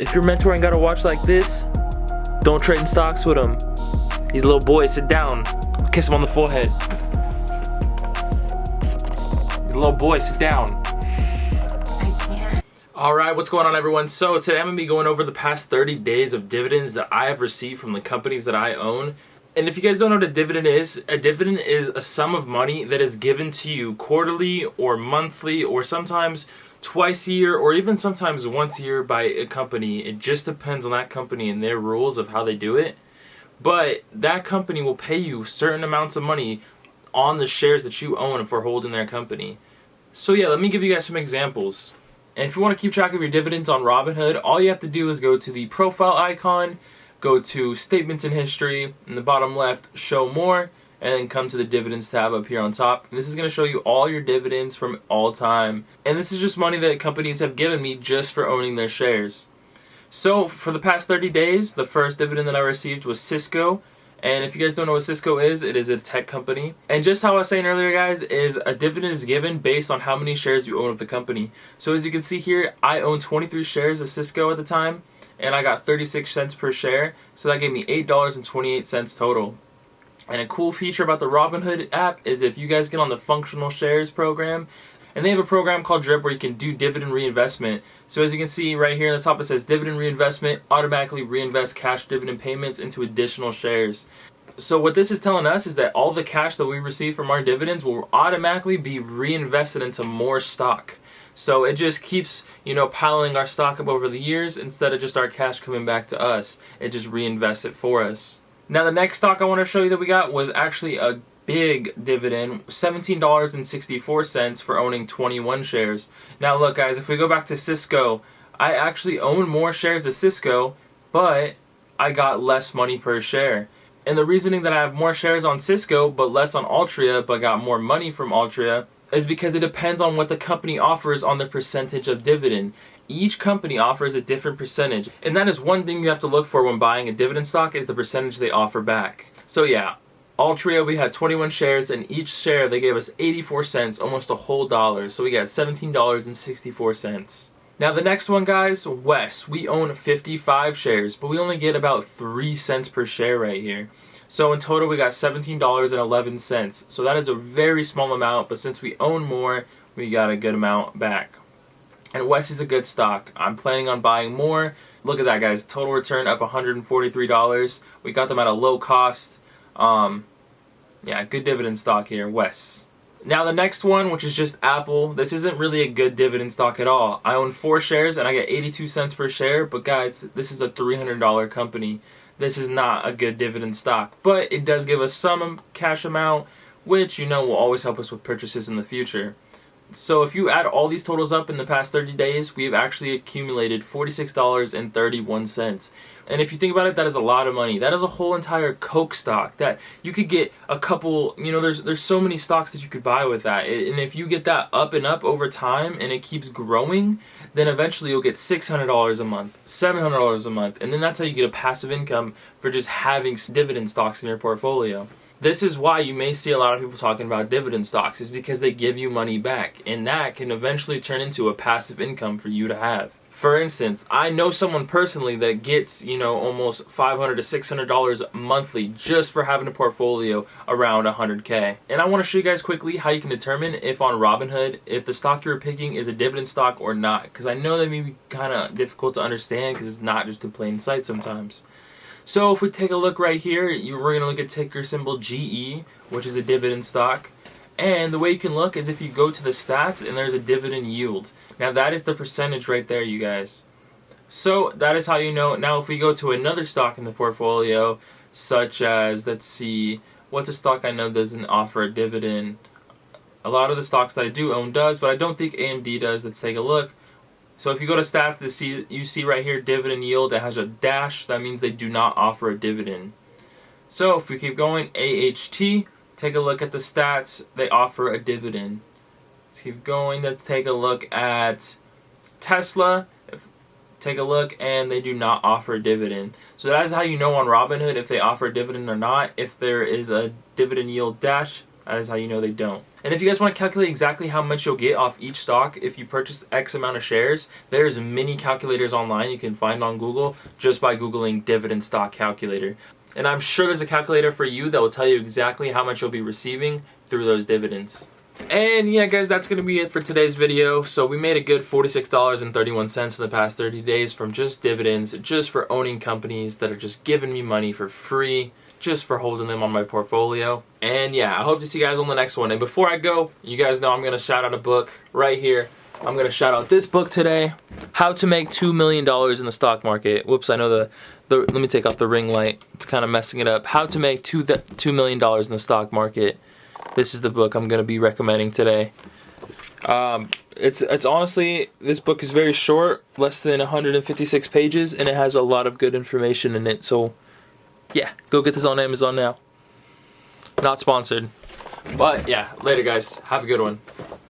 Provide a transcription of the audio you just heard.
If your mentor ain't got a watch like this, don't trade in stocks with him. He's a little boy, sit down. Kiss him on the forehead. He's a little boy, sit down. I can't. Alright, what's going on everyone? So today I'm going to be going over the past 30 days of dividends that I have received from the companies that I own. And if you guys don't know what a dividend is a sum of money that is given to you quarterly or monthly or sometimes twice a year or even sometimes once a year by a company. It just depends on that company and their rules of how they do it. But that company will pay you certain amounts of money on the shares that you own for holding their company. So yeah, let me give you guys some examples. And if you want to keep track of your dividends on Robinhood, all you have to do is go to the profile icon, go to statements and history, in the bottom left, show more, and then come to the dividends tab up here on top. And this is going to show you all your dividends from all time. And this is just money that companies have given me just for owning their shares. So for the past 30 days, the first dividend that I received was Cisco. And if you guys don't know what Cisco is, it is a tech company. And just how I was saying earlier, guys, is a dividend is given based on how many shares you own of the company. So as you can see here, I own 23 shares of Cisco at the time, and I got 36 cents per share. So that gave me $8.28 total. And a cool feature about the Robinhood app is if you guys get on the functional shares program, and they have a program called DRIP where you can do dividend reinvestment. So as you can see right here on the top, it says dividend reinvestment, automatically reinvest cash dividend payments into additional shares. So what this is telling us is that all the cash that we receive from our dividends will automatically be reinvested into more stock. So it just keeps, piling our stock up over the years instead of just our cash coming back to us. It just reinvests it for us. Now the next stock I want to show you that we got was actually a big dividend, $17.64 for owning 21 shares. Now look guys, if we go back to Cisco, I actually own more shares of Cisco, but I got less money per share. And the reasoning that I have more shares on Cisco but less on Altria but got more money from Altria is because it depends on what the company offers on the percentage of dividend. Each company offers a different percentage, and that is one thing you have to look for when buying a dividend stock is the percentage they offer back. So yeah, Altria, we had 21 shares, and each share they gave us 84 cents, almost a whole dollar. So we got $17.64. Now the next one, guys, Wes. We own 55 shares, but we only get about 3 cents per share right here. So in total, we got $17.11. So that is a very small amount, but since we own more, we got a good amount back. And Wes is a good stock. I'm planning on buying more. Look at that, guys. Total return up $143. We got them at a low cost. Yeah, good dividend stock here, Wes. Now the next one, which is just Apple. This isn't really a good dividend stock at all. I own 4 shares and I get 82 cents per share. But guys, this is a $300 company. This is not a good dividend stock. But it does give us some cash amount, which will always help us with purchases in the future. So if you add all these totals up in the past 30 days, we've actually accumulated $46.31. And if you think about it, that is a lot of money. That is a whole entire Coke stock that you could get a couple, there's so many stocks that you could buy with that. And if you get that up and up over time and it keeps growing, then eventually you'll get $600 a month, $700 a month. And then that's how you get a passive income for just having dividend stocks in your portfolio. This is why you may see a lot of people talking about dividend stocks, is because they give you money back, and that can eventually turn into a passive income for you to have. For instance, I know someone personally that gets, almost $500 to $600 monthly just for having a portfolio around $100K. And I want to show you guys quickly how you can determine if on Robinhood, if the stock you're picking is a dividend stock or not, because I know that may be kind of difficult to understand because it's not just in plain sight sometimes. So if we take a look right here, we're going to look at ticker symbol GE, which is a dividend stock. And the way you can look is if you go to the stats and there's a dividend yield. Now that is the percentage right there, you guys. So that is how you know. Now if we go to another stock in the portfolio, such as, let's see, what's a stock I know doesn't offer a dividend? A lot of the stocks that I do own does, but I don't think AMD does. Let's take a look. So if you go to stats, you see right here dividend yield. It has a dash. That means they do not offer a dividend. So if we keep going, AHT, take a look at the stats. They offer a dividend. Let's keep going. Let's take a look at Tesla. Take a look, and they do not offer a dividend. So that is how you know on Robinhood if they offer a dividend or not. If there is a dividend yield dash That is how you know they don't. And if you guys want to calculate exactly how much you'll get off each stock if you purchase X amount of shares, there's many calculators online you can find on Google just by Googling dividend stock calculator. And I'm sure there's a calculator for you that will tell you exactly how much you'll be receiving through those dividends. And yeah, guys, that's going to be it for today's video. So we made a good $46.31 in the past 30 days from just dividends, just for owning companies that are just giving me money for free, just for holding them on my portfolio. And yeah, I hope to see you guys on the next one. And before I go, you guys know I'm going to shout out a book right here. I'm going to shout out this book today, How to Make $2 Million in the Stock Market. Whoops, I know let me take off the ring light. It's kind of messing it up. How to Make $2 million in the Stock Market. This is the book I'm going to be recommending today. It's honestly, this book is very short, less than 156 pages, and it has a lot of good information in it. So yeah, go get this on Amazon now. Not sponsored. But yeah, later guys. Have a good one.